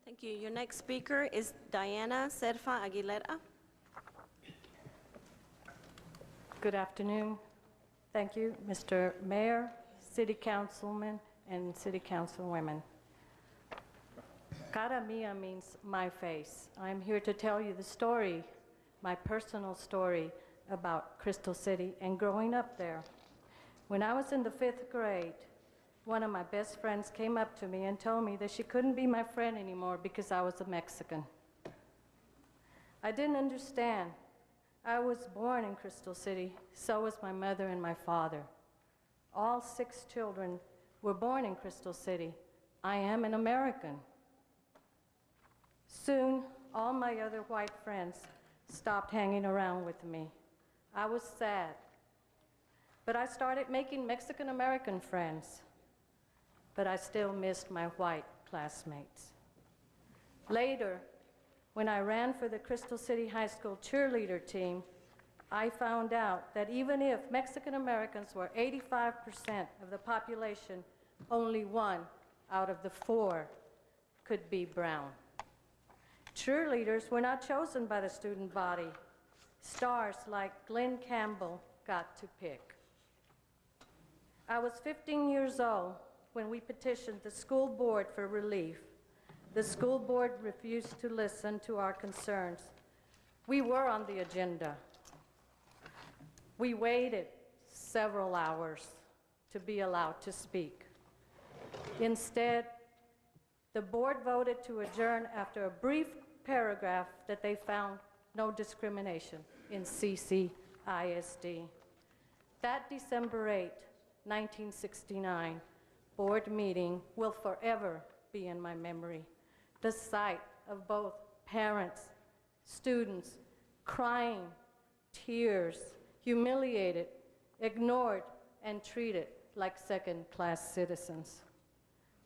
Thank you. Your next speaker is Diana Serna-Aguilera. Good afternoon. Thank you, Mr. Mayor, City Councilman, and City Councilwomen. Cara mia means my face. I'm here to tell you the story, my personal story about Crystal City and growing up there. When I was in the 5th grade, one of my best friends came up to me and told me that she couldn't be my friend anymore because I was a Mexican. I didn't understand. I was born in Crystal City, so was my mother and my father. All 6 children were born in Crystal City. I am an American. Soon, all my other white friends stopped hanging around with me. I was sad, but I started making Mexican-American friends, but I still missed my white classmates. Later, when I ran for the Crystal City High School cheerleader team, I found out that even if Mexican-Americans were 85% of the population, only 1 out of the 4 could be brown. Cheerleaders were not chosen by the student body. Stars like Glenn Campbell got to pick. I was 15 years old when we petitioned the school board for relief. The school board refused to listen to our concerns. We were on the agenda. We waited several hours to be allowed to speak. Instead, the board voted to adjourn after a brief paragraph that they found no discrimination in CCISD. That December 8, 1969, board meeting will forever be in my memory. The sight of both parents, students, crying, tears, humiliated, ignored, and treated like second-class citizens.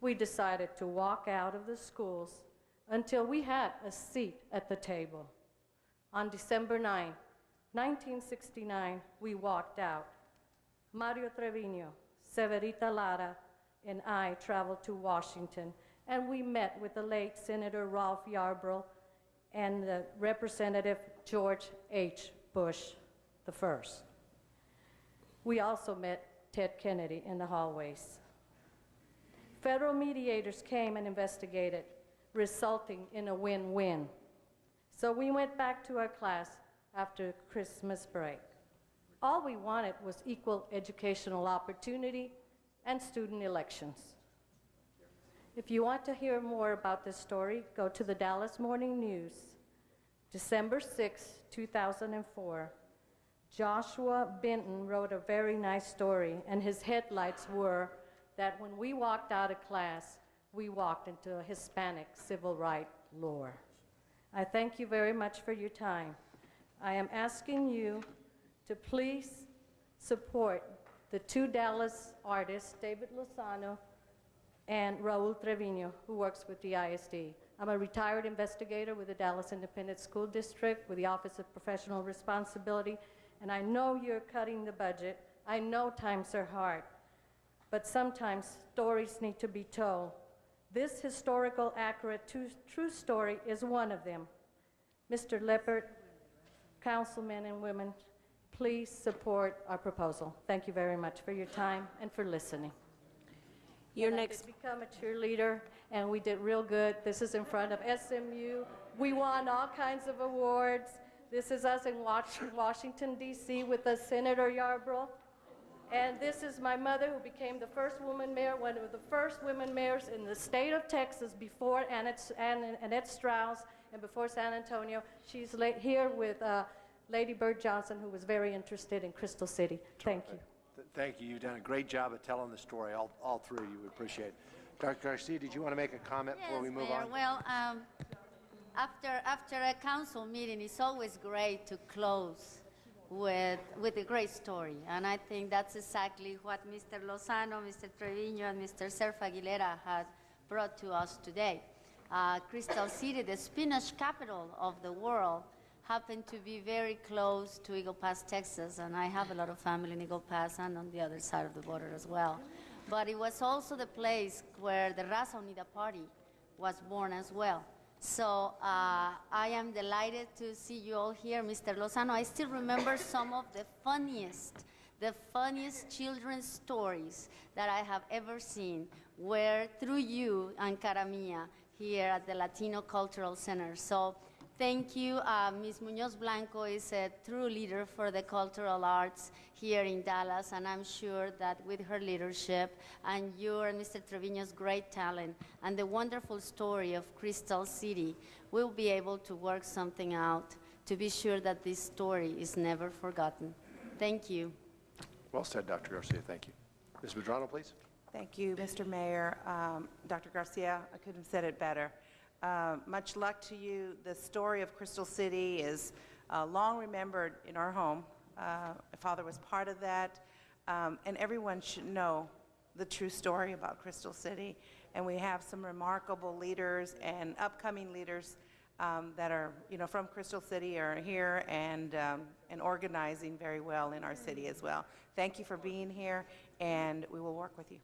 We decided to walk out of the schools until we had a seat at the table. On December 9, 1969, we walked out. Mario Trevino, Severita Lara, and I traveled to Washington, and we met with the late Senator Ralph Yarbrough and the Representative George H. Bush I. We also met Ted Kennedy in the hallways. Federal mediators came and investigated, resulting in a win-win. So we went back to our class after Christmas break. All we wanted was equal educational opportunity and student elections. If you want to hear more about this story, go to the Dallas Morning News, December 6, 2004. Joshua Benton wrote a very nice story, and his headlights were that when we walked out of class, we walked into a Hispanic civil rights lore. I thank you very much for your time. I am asking you to please support the 2 Dallas artists, David Lozano and Raul Trevino, who works with the ISD. I'm a retired investigator with the Dallas Independent School District with the Office of Professional Responsibility, and I know you're cutting the budget. I know times are hard, but sometimes stories need to be told. This historical, accurate, true story is one of them. Mr. Leppert, councilmen and women, please support our proposal. Thank you very much for your time and for listening. Your and next. I did become a cheerleader, and we did real good. This is in front of SMU. We won all kinds of awards. This is us in Washington, D.C. with the Senator Yarbrough. And this is my mother, who became the first woman mayor, one of the first women mayors in the state of Texas before Annette Strauss and before San Antonio. She's here with Lady Bird Johnson, who was very interested in Crystal City. Thank you. Thank you. You've done a great job of telling the story, all through. You would appreciate it. Dr. Garcia, did you want to make a comment before we move on? Well, after a council meeting, it's always great to close with a great story. And I think that's exactly what Mr. Lozano, Mr. Trevino, and Mr. Serna-Aguilera has brought to us today. Crystal City, the spinach capital of the world, happened to be very close to Eagle Pass, Texas, and I have a lot of family in Eagle Pass and on the other side of the border as well. But it was also the place where the Raza Unida Party was born as well. So I am delighted to see you all here, Mr. Lozano. I still remember some of the funniest children's stories that I have ever seen were through you and Caramia here at the Latino Cultural Center. So thank you. Ms. Munoz Blanco is a true leader for the cultural arts here in Dallas, and I'm sure that with her leadership and your and Mr. Trevino's great talent and the wonderful story of Crystal City, we'll be able to work something out to be sure that this story is never forgotten. Thank you. Well said, Dr. Garcia. Thank you. Ms. Medrano, please. Thank you, Mr. Mayor. Dr. Garcia, I couldn't have said it better. Much luck to you. The story of Crystal City is long remembered in our home. My father was part of that, and everyone should know the true story about Crystal City. And we have some remarkable leaders and upcoming leaders that are, from Crystal City are here and organizing very well in our city as well. Thank you for being here, and we will work with you.